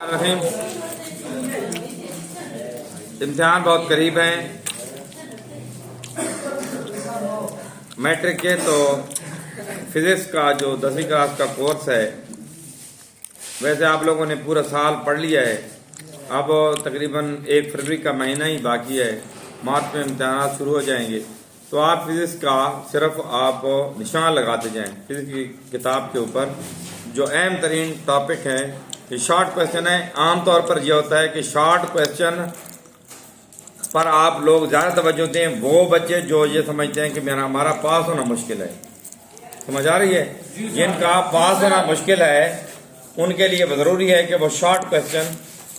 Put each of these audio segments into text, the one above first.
रहीम। इम्तिहान बहुत करीब हैं मैट्रिक के, तो फिजिक्स का जो 10वीं क्लास का कोर्स है, वैसे आप लोगों ने पूरा साल पढ़ लिया है। अब तकरीबन 1 फरवरी का महीना ही बाकी है, मार्च में इम्तिहान शुरू हो जाएंगे। तो आप फिजिक्स का सिर्फ आप निशान लगाते जाएं फिजिक्स की किताब के ऊपर। जो अहम तरीन टॉपिक है ये शॉर्ट क्वेश्चन है। आमतौर पर यह होता है कि शॉर्ट क्वेश्चन पर आप लोग ज़्यादा तवज्जो दें। वो बच्चे जो ये समझते हैं कि हमारा पास होना मुश्किल है, समझ आ रही है, जिनका पास होना मुश्किल है उनके लिए ज़रूरी है कि वो शॉर्ट क्वेश्चन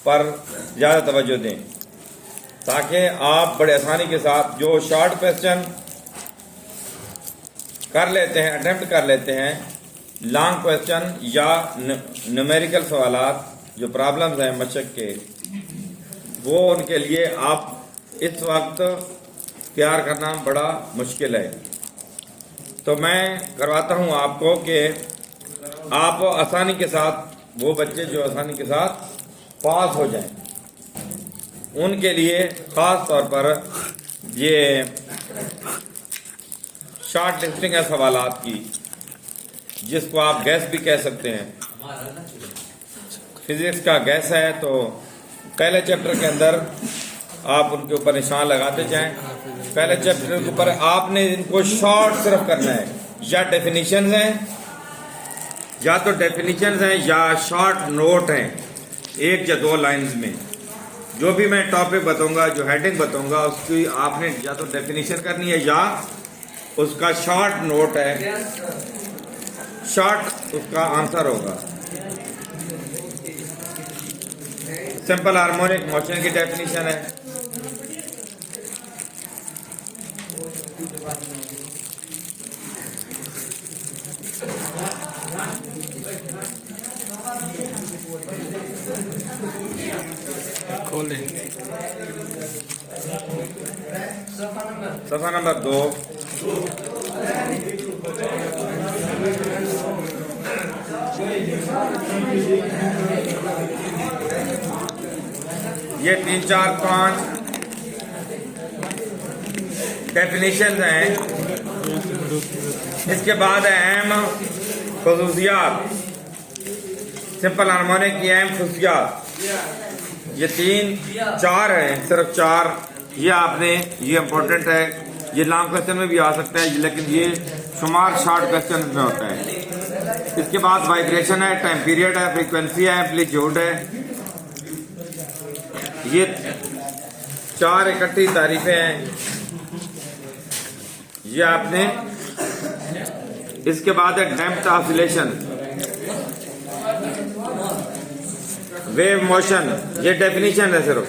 पर ज़्यादा तवज्जो दें, ताकि आप बड़े आसानी के साथ जो शॉर्ट क्वेश्चन कर लेते हैं, अटेम्प्ट कर लेते हैं, लॉन्ग क्वेश्चन या न्यूमेरिकल सवालात जो प्रॉब्लम्स हैं मशक के, वो उनके लिए आप इस वक्त तैयार करना बड़ा मुश्किल है। तो मैं करवाता हूं आपको कि आप आसानी के साथ, वो बच्चे जो आसानी के साथ पास हो जाएं, उनके लिए ख़ास तौर पर ये शॉर्ट लिस्टिंग है सवालात की, जिसको आप गैस भी कह सकते हैं। फिजिक्स का गैस है, तो पहले चैप्टर के अंदर आप उनके ऊपर निशान लगाते जाएं। पहले चैप्टर के ऊपर आपने इनको शॉर्ट सिर्फ करना है, या डेफिनेशंस हैं, या तो डेफिनेशंस हैं या शॉर्ट नोट हैं 1 या 2 लाइंस में। जो भी मैं टॉपिक बताऊंगा, जो हेडिंग बताऊंगा, उसकी आपने या तो डेफिनेशन करनी है या उसका शॉर्ट नोट है, शॉर्ट उसका आंसर होगा। सिंपल हार्मोनिक मोशन की डेफिनेशन है। सफा नंबर 2। ये 3, 4, 5 डेफिनेशन हैं। इसके बाद है अहम खुसूसियात, सिंपल हार्मोनिक की अहम खुसूसियात। ये 3, 4 हैं, सिर्फ 4। ये आपने, ये इम्पोर्टेंट है, ये लॉन्ग क्वेश्चन में भी आ सकता है, लेकिन ये शुमार शॉर्ट क्वेश्चन में होता है। इसके बाद वाइब्रेशन है, टाइम पीरियड है, फ्रीक्वेंसी है, एम्पलीट्यूड है। ये 4 इकट्ठी तारीफें हैं, ये आपने। इसके बाद है डैम्प्ड ऑसिलेशन, वेव मोशन, ये डेफिनेशन है सिर्फ।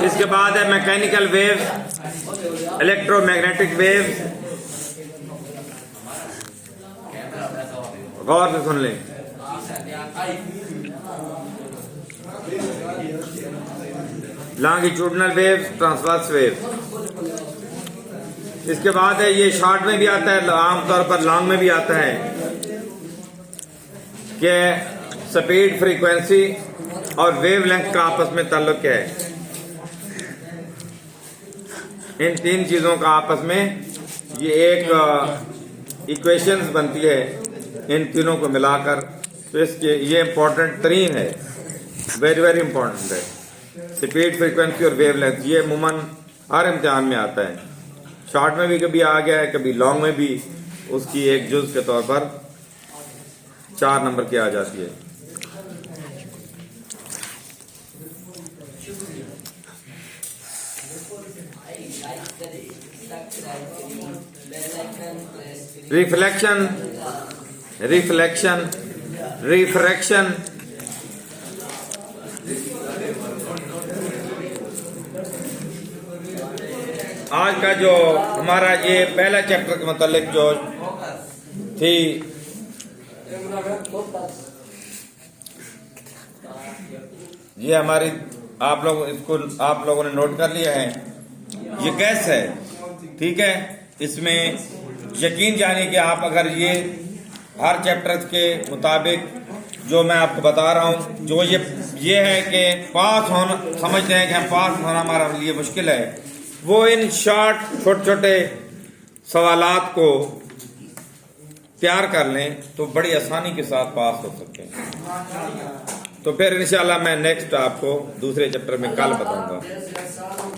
इसके बाद है मैकेनिकल वेव, इलेक्ट्रोमैग्नेटिक वेव। गौर से सुन लें। Longitudinal wave, transverse wave. इसके बाद है, ये शॉर्ट में भी आता है, आमतौर पर लॉन्ग में भी आता है, कि स्पीड, फ्रीक्वेंसी और वेवलेंथ का आपस में ताल्लुक क्या है। इन 3 चीजों का आपस में ये एक इक्वेशंस बनती है, इन तीनों को मिलाकर। तो इसके ये इम्पोर्टेंट तरीन है, वेरी वेरी इंपॉर्टेंट है। स्पीड, फ्रीक्वेंसी और वेवलेंथ, ये अमूमन हर इम्तिहान में आता है। शॉर्ट में भी कभी आ गया है, कभी लॉन्ग में भी उसकी एक जुज के तौर पर 4 नंबर की आ जाती है। Reflection, reflection, refraction. आज का जो हमारा ये पहला चैप्टर के मतलब जो थी, ये हमारी, आप लोग इसको आप लोगों ने नोट कर लिया है, ये गैस है, ठीक है। इसमें यकीन जानिए कि आप अगर ये हर चैप्टर के मुताबिक जो मैं आपको बता रहा हूँ, जो ये है कि पास होना, समझते हैं कि हम पास होना हमारे लिए मुश्किल है, वो इन शॉर्ट छोटे छोटे सवालात को तैयार कर लें तो बड़ी आसानी के साथ पास हो सकते हैं। तो फिर इंशाल्लाह मैं नेक्स्ट आपको दूसरे चैप्टर में कल बताऊंगा।